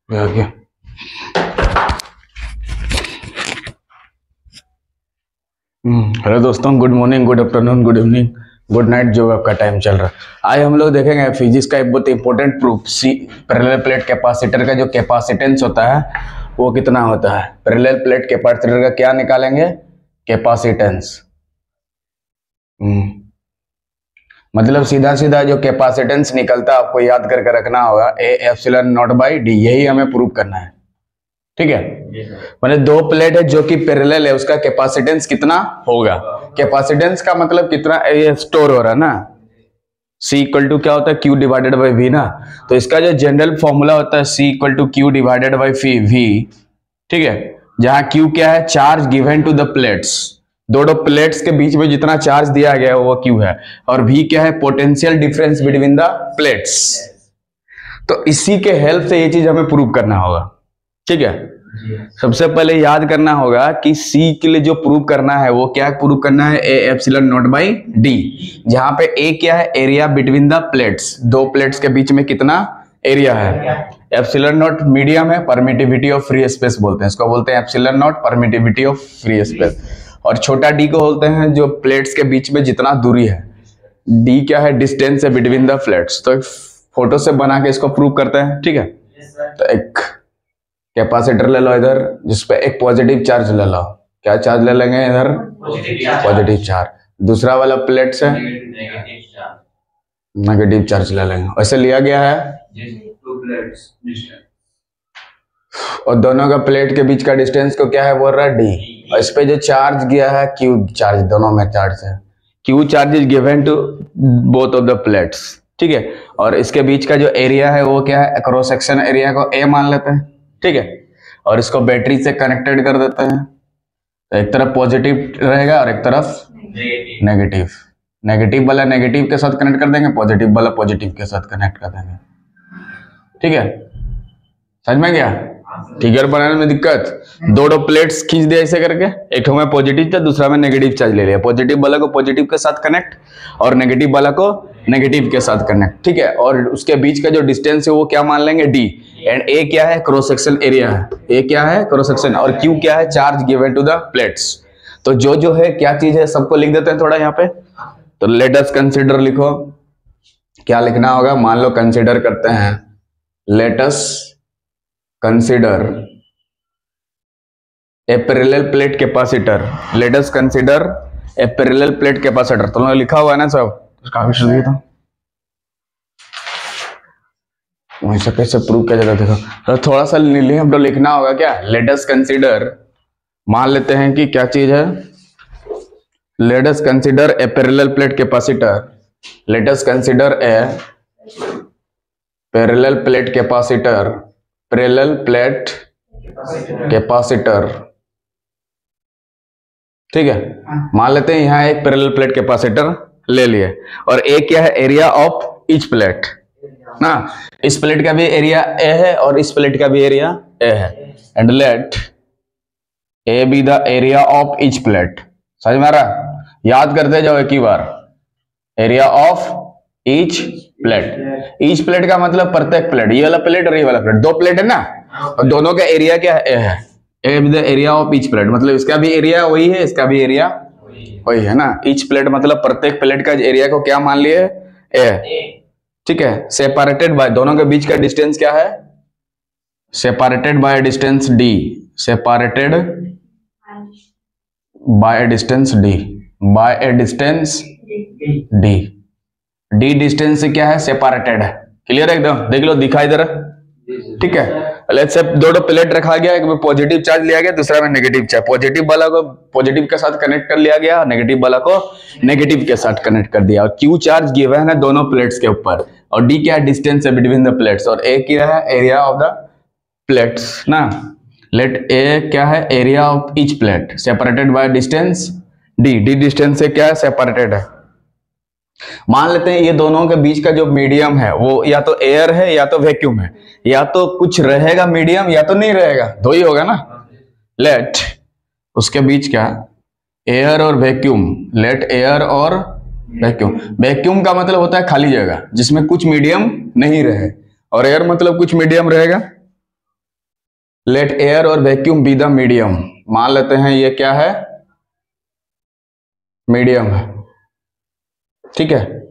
आ गया। हेलो दोस्तों, good morning, good afternoon, good evening, good night, जो आपका टाइम चल रहा है। आज हम लोग देखेंगे फिजिक्स का एक बहुत important proof, parallel plate capacitor का जो कैपेसिटेंस होता है वो कितना होता है। पैरेलल प्लेट कैपेसिटर का क्या निकालेंगे, कैपेसिटेंस। मतलब सीधा सीधा जो कैपेसिटेंस निकलता है आपको याद करके रखना होगा, ए एप्सिलॉन नॉट बाई डी, यही हमें प्रूव करना है। ठीक है, मतलब दो प्लेट है जो कि पैरेलल है, उसका कैपेसिटेंस कितना होगा। कैपेसिटेंस का मतलब कितना ये स्टोर हो रहा है ना, C इक्वल टू क्या होता है, Q डिवाइडेड बाई V ना। तो इसका जो जनरल फॉर्मूला होता है C equal to Q divided by V। ठीक है, जहां Q क्या है, charge given to the plates, दोनों प्लेट्स के बीच में जितना चार्ज दिया गया है वो Q है, और V क्या है, potential difference between the plates. तो इसी के हेल्प से ये चीज हमें प्रूव करना होगा। ठीक है, सबसे पहले याद करना होगा कि C के लिए जो प्रूव करना है वो क्या प्रूव करना है, ए एप्सिलॉन नॉट बाई डी, जहां पे ए क्या है, एरिया बिटवीन द प्लेट्स, दो प्लेट्स के बीच में कितना एरिया है। एप्सिलॉन नॉट मीडियम है, परमिटिविटी ऑफ फ्री स्पेस बोलते हैं इसको, बोलते हैं epsilon not permittivity of free space. और छोटा डी को बोलते हैं जो प्लेट्स के बीच में जितना दूरी है, डी क्या है, डिस्टेंस है बिटवीन द प्लेट्स। तो फोटो से बना के इसको प्रूव करते हैं। ठीक है, तो एक कैपेसिटर ले लो इधर, जिसपे एक पॉजिटिव चार्ज ले लो। क्या चार्ज ले लेंगे इधर, पॉजिटिव चार्ज। दूसरा वाला प्लेट से नेगेटिव चार्ज ले लेंगे। वैसे लिया गया है, और दोनों का प्लेट के बीच का डिस्टेंस को क्या है बोल रहा है, डी। और इस पे जो चार्ज गया है क्यू चार्ज, दोनों में चार्ज है, Q charge is given to both of the plates. ठीक है, और इसके बीच का जो एरिया है वो क्या है, क्रॉस सेक्शन एरिया को ए मान लेते हैं। ठीक है, और इसको बैटरी से कनेक्टेड कर देते हैं। तो एक तरफ पॉजिटिव रहेगा और एक तरफ नेगेटिव। नेगेटिव वाला नेगेटिव के साथ कनेक्ट कर देंगे, पॉजिटिव वाला पॉजिटिव के साथ कनेक्ट कर देंगे। ठीक है, समझ में गया। फिगर बनाने में दिक्कत, दोनों प्लेट्स खींच दिया ऐसे करके, एक में पॉजिटिव चार्ज दूसरा में नेगेटिव चार्ज ले लिया, पॉजिटिव वाला को पॉजिटिव के साथ कनेक्ट और नेगेटिव वाला को नेगेटिव के साथ कनेक्ट। ठीक है, और उसके बीच का जो डिस्टेंस है वो क्या मान लेंगे, डी। एंड ए क्या है, क्रॉस सेक्शन एरिया है, ए क्या है, क्रॉस सेक्शन, और क्यू क्या है, charge given to the plates. तो जो है क्या चीज है सबको लिख देते हैं थोड़ा यहाँ पे। तो लेट अस कंसीडर लिखो, क्या लिखना होगा, मान लो कंसीडर करते हैं, let us consider a parallel plate capacitor, let us consider a parallel plate capacitor. तो लिखा हुआ है ना सब, काफी दिया था वैसे कैसे प्रूव किया जाता, देखो तो थोड़ा सा हम तो लिखना होगा क्या, लेट अस कंसीडर, मान लेते हैं कि क्या चीज है, let us consider a parallel plate capacitor, let us consider a parallel plate capacitor, parallel plate capacitor. ठीक है, मान लेते हैं यहां एक पैरेलल प्लेट कैपेसिटर ले लिए, और ए क्या है, एरिया ऑफ ईच प्लेट ना। इस प्लेट का भी एरिया ए है और इस प्लेट का भी एरिया ए है, and let A be the area of each plate. समझ में आ रहा, याद करते जाओ एक ही बार, area of each plate. Each plate का मतलब प्रत्येक प्लेट, ये वाला प्लेट और ये वाला प्लेट, दो प्लेट है ना, और दोनों का एरिया क्या है, ए है, ए be the area of each plate, मतलब इसका भी एरिया वही है, इसका भी एरिया वही है ना। ईच प्लेट मतलब प्रत्येक प्लेट का एरिया को क्या मान लिए, ए। ठीक है, सेपरेटेड बाय, दोनों के बीच का डिस्टेंस क्या है, separated by distance D, separated by distance D, by a distance D. D distance से क्या है, सेपरेटेड है। क्लियर है एकदम, देख लो दिखाई दे रहा। ठीक है, लेट्स से दोनों प्लेट रखा गया, एक में पॉजिटिव चार्ज लिया गया, दूसरा में नेगेटिव चार्ज। पॉजिटिव वाला को पॉजिटिव के साथ कनेक्ट कर लिया गया, नेगेटिव वाला को नेगेटिव के साथ कनेक्ट कर दिया, और क्यू चार्ज गिवन है दोनों प्लेट्स के ऊपर, और डी क्या है, डिस्टेंस है बिटवीन द प्लेट्स, और ए क्या है, एरिया ऑफ द प्लेट्स ना। लेट ए क्या है, area of each plate separated by distance D, D distance से क्या है, सेपरेटेड है। मान लेते हैं ये दोनों के बीच का जो मीडियम है वो या तो एयर है या तो वैक्यूम है, या तो कुछ रहेगा मीडियम या तो नहीं रहेगा, दो ही होगा ना। लेट उसके बीच क्या, एयर और वैक्यूम, लेट एयर और वैक्यूम। वैक्यूम का मतलब होता है खाली जगह जिसमें कुछ मीडियम नहीं रहे, और एयर मतलब कुछ मीडियम रहेगा। लेट एयर और वैक्यूम बी द मीडियम, मान लेते हैं ये क्या है, मीडियम है, ठीक है।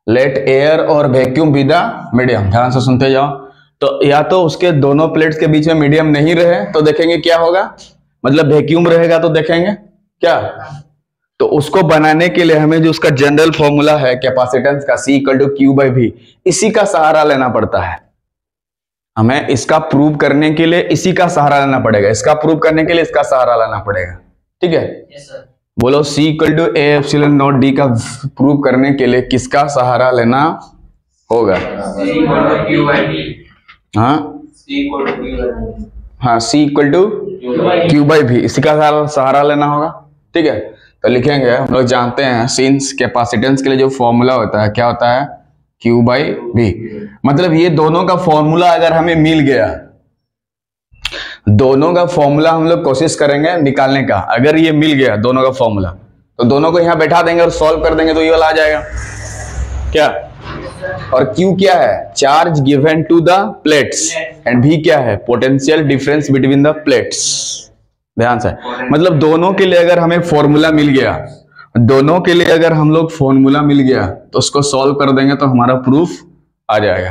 लेट एयर और वैक्यूम बी द मीडियम, ध्यान से सुनते जाओ। तो या तो उसके दोनों प्लेट्स के बीच में मीडियम नहीं रहे तो देखेंगे क्या होगा, मतलब वैक्यूम रहेगा तो देखेंगे क्या। तो उसको बनाने के लिए हमें जो उसका जनरल फॉर्मूला है कैपेसिटेंस का, C = Q/V, इसी का सहारा लेना पड़ता है। हमें इसका प्रूव करने के लिए इसी का सहारा लेना पड़ेगा, इसका प्रूव करने के लिए इसका सहारा लेना पड़ेगा, ठीक है। Yes sir. बोलो C = A/0 का प्रूव करने के लिए किसका सहारा लेना होगा? हाँ, C = Q/V, इसी का सहारा लेना होगा, ठीक है। तो लिखेंगे, हम लोग जानते हैं सिंस कैपेसिटेंस के लिए जो फॉर्मूला होता है क्या होता है, Q/V। मतलब ये दोनों का फॉर्मूला अगर हमें मिल गया, दोनों का फॉर्मूला हम लोग कोशिश करेंगे निकालने का। अगर ये मिल गया दोनों का फॉर्मूला तो दोनों को यहाँ बैठा देंगे और सॉल्व कर देंगे तो ये वाला आ जाएगा क्या। और Q क्या है, charge given to the plates, and V क्या है, potential difference between the plates. ध्यान से, मतलब दोनों के लिए अगर हमें फॉर्मूला मिल गया, दोनों के लिए अगर हम लोग फॉर्मूला मिल गया तो उसको सॉल्व कर देंगे तो हमारा प्रूफ आ जाएगा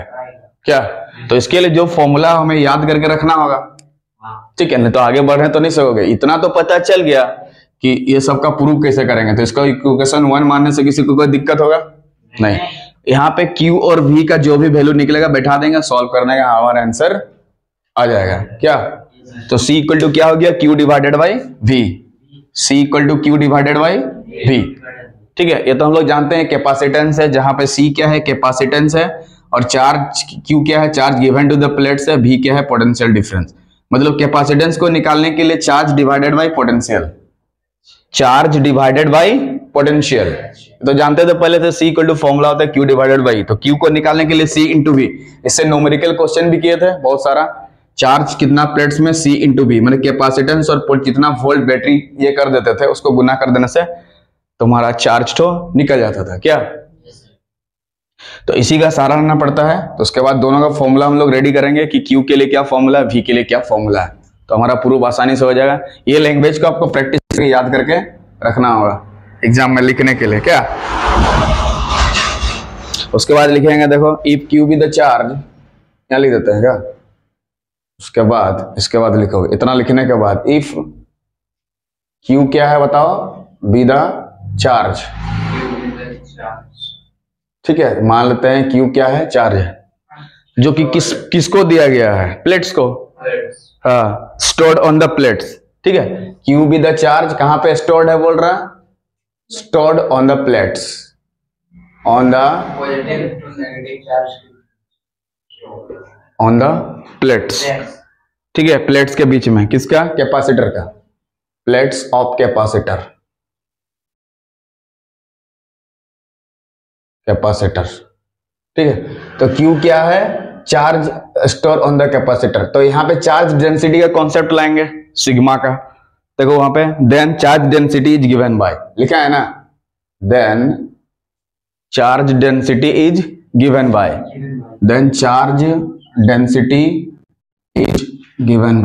क्या। तो इसके लिए जो फॉर्मूला हमें याद करके रखना होगा, ठीक है, नहीं तो आगे बढ़े तो नहीं सकोगे। इतना तो पता चल गया कि ये सबका प्रूफ कैसे करेंगे, तो इसका इक्वेशन 1 मानने से किसी को कोई दिक्कत होगा नहीं। यहाँ पे Q और V का जो भी वैल्यू निकलेगा बैठा देंगे, सॉल्व करने का हमारा आंसर आ जाएगा क्या। तो C = क्या हो गया, Q/V, C = Q/V, ठीक है। ये तो हम लोग जानते हैं कैपेसिटेंस है, जहां पे C क्या है, कैपेसिटेंस है, और चार्ज Q क्या है, charge given to the plates है, V क्या है, पोटेंशियल डिफरेंस। मतलब कैपेसिटेंस को निकालने के लिए charge divided by potential, charge divided by potential. तो जानते थे पहले से C = फॉर्मूला होता है Q/V, तो Q को निकालने के लिए C × V। इससे न्यूमेरिकल क्वेश्चन भी किए थे बहुत सारा, चार्ज कितना प्लेट्स में C × V, मतलब कैपेसिटेंस और कितना वोल्ट बैटरी ये कर देते थे, उसको गुना कर देने से तुम्हारा चार्ज तो निकल जाता था क्या। तो इसी का सहारा लेना पड़ता है। तो उसके बाद दोनों का फॉर्मूला हम लोग रेडी करेंगे कि Q के लिए क्या फॉर्मूला है, V के लिए क्या फॉर्मूला है, तो हमारा प्रूफ आसानी से हो जाएगा। ये लैंग्वेज को आपको प्रैक्टिस करके याद करके रखना होगा एग्जाम में लिखने के लिए क्या। उसके बाद लिखेंगे, देखो if Q be the charge, क्या लिख देते हैं क्या, इसके बाद लिखो, इतना लिखने के बाद इफ Q क्या है बताओ, बी द चार्ज, ठीक है। मान लेते हैं Q क्या है, चार्ज है, जो कि किसको दिया गया है, प्लेट्स को, हाँ, स्टोर्ड ऑन द प्लेट्स, ठीक है। Q be the चार्ज कहां पे स्टोर्ड है बोल रहा, stored on the plates, on the plates, ठीक है। प्लेट्स के बीच में किसका, कैपेसिटर का, प्लेट्स ऑफ कैपेसिटर, ठीक है। तो Q क्या है, charge store on the capacitor. तो यहाँ पे चार्ज डेंसिटी का कॉन्सेप्ट लाएंगे, सिग्मा का। देखो वहां पे then charge density is given by, लिखा है ना, then charge density is given by, then charge density is given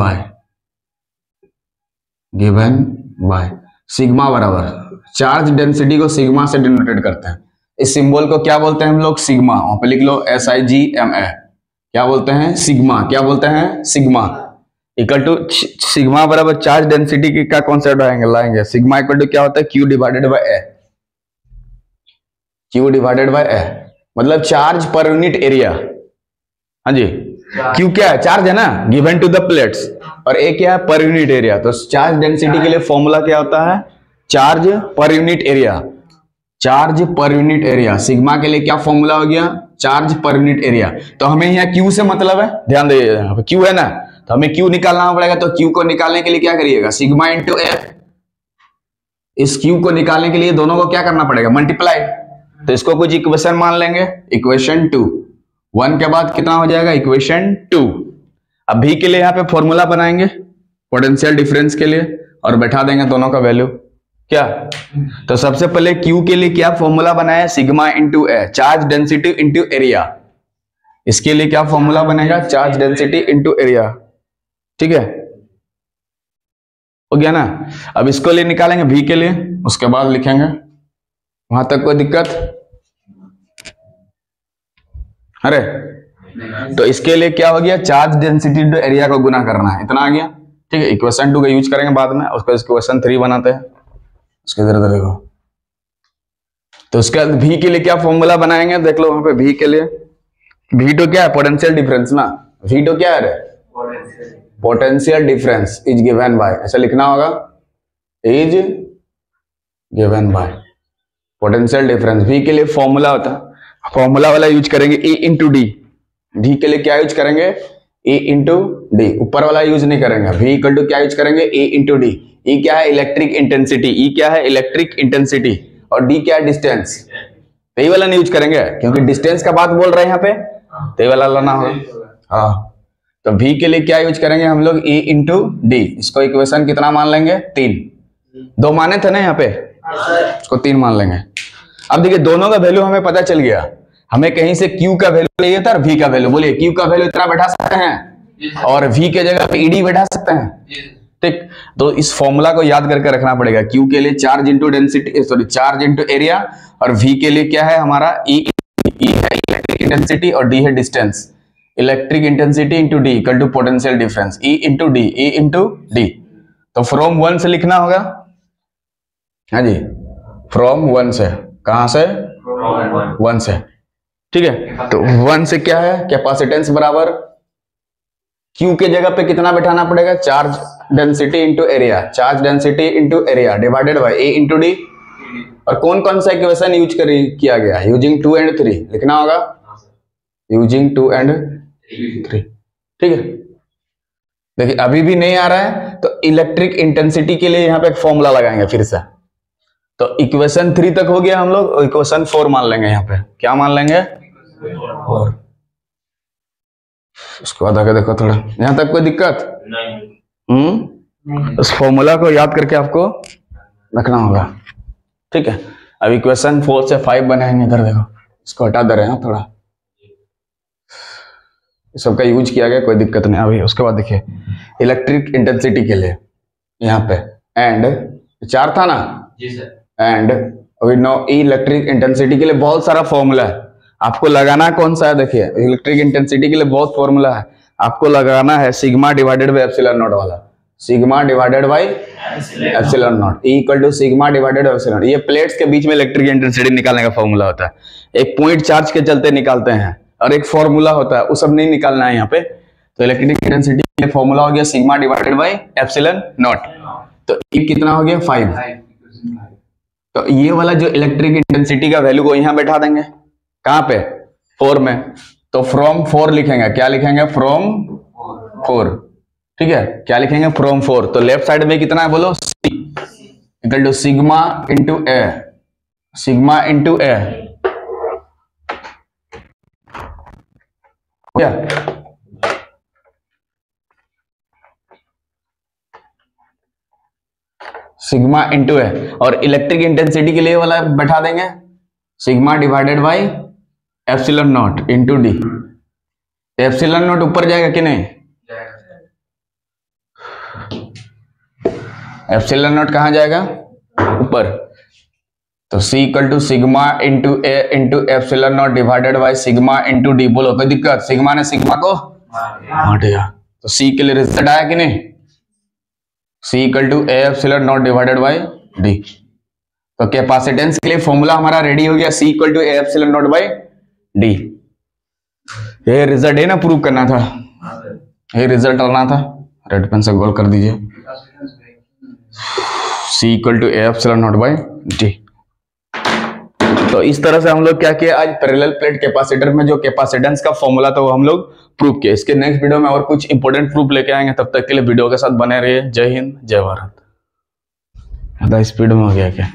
by sigma बराबर, चार्ज डेंसिटी को सिग्मा से डिनोटेड करते हैं। इस सिंबल को क्या बोलते हैं हम लोग, सिग्मा। वहां पे लिख लो SIGMA, क्या बोलते हैं, सिग्मा। क्या बोलते हैं, सिग्मा इक्वल टू सिग्मा बराबर चार्ज डेंसिटी का कॉन्सेप्ट लाएंगे। सिग्मा इक्वल टू क्या होता है, Q डिवाइडेड बाय A, मतलब चार्ज पर यूनिट एरिया। हाँ जी, Q क्या है, चार्ज है ना, गिवन टू द प्लेट्स, और A क्या है, पर यूनिट एरिया। तो चार्ज डेंसिटी के लिए फॉर्मूला क्या होता है, charge per unit area, charge per unit area. Sigma के लिए क्या फॉर्मूला हो गया, चार्ज पर यूनिट एरिया। तो हमें यहाँ Q से मतलब है, ध्यान दीजिए, यहाँ पे Q है ना, तो हमें Q निकालना पड़ेगा। तो Q को निकालने के लिए क्या करिएगा, सिग्मा इंटू F। इस Q को निकालने के लिए दोनों को क्या करना पड़ेगा, मल्टीप्लाई। तो इसको कुछ इक्वेशन मान लेंगे, इक्वेशन 2, 1 के बाद कितना हो जाएगा, इक्वेशन 2। अब V के लिए यहाँ पे फॉर्मूला बनाएंगे पोटेंशियल डिफरेंस के लिए, और बैठा देंगे दोनों का वैल्यू क्या। तो सबसे पहले Q के लिए क्या फॉर्मूला बनाया, sigma into A, charge density into area. इसके लिए क्या फॉर्मूला बनेगा, चार्ज डेंसिटी इंटू एरिया, ठीक है। हो गया ना। अब इसको लिए निकालेंगे v के लिए, उसके बाद लिखेंगे, वहां तक कोई दिक्कत? अरे तो इसके लिए क्या हो गया, चार्ज डेंसिटी टू एरिया को गुना करना है, इतना आ गया। ठीक है, इक्वेशन 2 का यूज करेंगे बाद में, उसको इक्वेशन 3 बनाते हैं। उसके इधर देखो, तो उसके बाद v के लिए क्या फॉर्मूला बनाएंगे, देख लो वहां पे v के लिए। v2 क्या है, पोटेंशियल डिफरेंस ना। v2 क्या है, potential difference is given bye, ऐसा लिखना होगा, is given bye potential difference. v के लिए फॉर्मूला होता है, फॉर्मूला वाला यूज करेंगे e इंटू डी। v के लिए क्या यूज करेंगे, e इंटू डी, ऊपर वाला यूज नहीं करेंगे। v इक्वल टू क्या यूज करेंगे, e इंटू डी। e क्या है, इलेक्ट्रिक इंटेंसिटी, e क्या है, इलेक्ट्रिक इंटेंसिटी, और d क्या है, डिस्टेंस। तो ये वाला नहीं यूज करेंगे क्योंकि डिस्टेंस का बात बोल रहे हैं यहाँ पे, तो ये वाला लाना होगा। हाँ, तो v के लिए क्या यूज करेंगे हम लोग, e इंटू डी। इसको इक्वेशन कितना मान लेंगे, 3। 2 माने थे ना यहाँ पे, इसको 3 मान लेंगे। अब देखिए दोनों का वैल्यू हमें पता चल गया, हमें कहीं से q का वैल्यू चाहिए था और v का वैल्यू। बोलिए q का वैल्यू इतना बैठा सकते हैं और v के जगह पे ed बैठा सकते हैं। ठीक, तो इस फॉर्मूला को याद करके रखना पड़ेगा। q के लिए charge into density, sorry charge into area, और v के लिए क्या है हमारा, e है इलेक्ट्रिक इंटेंसिटी और d है distance. Electric intensity into D equal to potential difference, e into D, e into D. तो फ्रॉम 1 से लिखना होगा, हाँ जी, फ्रॉम 1 से, कहां से, 1 से। ठीक है, तो 1 से क्या है, कैपेसिटेंस बराबर Q के जगह पे कितना बैठाना पड़ेगा, charge density into area, charge density into area divided by A into D. और कौन कौन सा इक्वेशन यूज किया गया, यूजिंग 2 एंड 3 लिखना होगा, यूजिंग 2 एंड 3। ठीक है, देखिए अभी भी नहीं आ रहा है तो इलेक्ट्रिक इंटेंसिटी के लिए यहाँ पे एक फॉर्मूला लगाएंगे फिर से। तो इक्वेशन 3 तक हो गया, हम लोग इक्वेशन 4 मान लेंगे यहाँ पे। क्या मान लेंगे, 4। उसके बाद आगे देखो, थोड़ा यहां तक कोई दिक्कत नहीं। उस फॉर्मूला को याद करके आपको रखना होगा। ठीक है, अब इक्वेशन 4 से 5 बनाएंगे। इधर देखो, इसको हटा दे रहे हैं थोड़ा, सबका यूज किया गया, कोई दिक्कत नहीं अभी। उसके बाद देखिए इलेक्ट्रिक इंटेंसिटी के लिए यहाँ पे एंड 4 था ना जी sir, and we know electric intensity के लिए बहुत सारा फॉर्मूला है, आपको लगाना कौन सा है, देखिए इलेक्ट्रिक इंटेंसिटी के लिए बहुत फॉर्मूला है, आपको लगाना है sigma divided by epsilon naught वाला, sigma divided by epsilon naught, E equal to sigma divided by epsilon. ये प्लेट्स के बीच में इलेक्ट्रिक इंटेंसिटी निकालने का फॉर्मूला होता है, एक पॉइंट चार्ज के चलते निकालते हैं, और एक फॉर्मूला होता है, वो सब नहीं निकालना है यहाँ पे। तो इलेक्ट्रिक इंटेंसिटी के लिए फॉर्मूला हो गया sigma divided by epsilon not. तो ये कितना हो गया, 5। तो ये वाला जो इलेक्ट्रिक इंटेंसिटी का वैल्यू को यहाँ बैठा देंगे, कहां पे, 4 में। तो फ्रॉम 4 लिखेंगे, क्या लिखेंगे, फ्रॉम 4। ठीक है, क्या लिखेंगे, फ्रॉम 4। तो लेफ्ट साइड में कितना है बोलो, C equal to sigma into A, sigma into A. क्या सिग्मा इंटू ए, और इलेक्ट्रिक इंटेंसिटी के लिए वाला बैठा देंगे sigma divided by epsilon not into D. Epsilon not ऊपर जाएगा कि नहीं, एप्सिलॉन नॉट कहां जाएगा, ऊपर। तो C equal to sigma into A into epsilon nought divided by sigma into D. बोलो कोई दिक्कत, सिग्मा ने सिग्मा को हट गया, तो C के लिए रिजल्ट आया कि नहीं, C equal to A epsilon nought divided by D. तो कैपेसिटेंस के लिए फॉर्मूला हमारा रेडी हो गया, C equal to A epsilon nought by D. ये रिजल्ट है ना, प्रूव करना था, ये रिजल्ट आना था। रेड पेन से गोल कर दीजिए, C equal to A epsilon nought by D. तो इस तरह से हम लोग क्या किया, आज पैरेलल प्लेट कैपेसिटर में जो कैपेसिटेंस का फॉर्मूला था वो हम लोग प्रूव किया। इसके नेक्स्ट वीडियो में और कुछ इंपॉर्टेंट प्रूफ लेके आएंगे, तब तक के लिए वीडियो के साथ बने रहिए। जय हिंद, जय भारत। ज्यादा स्पीड में हो गया क्या,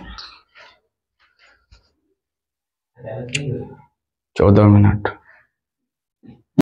14 मिनट।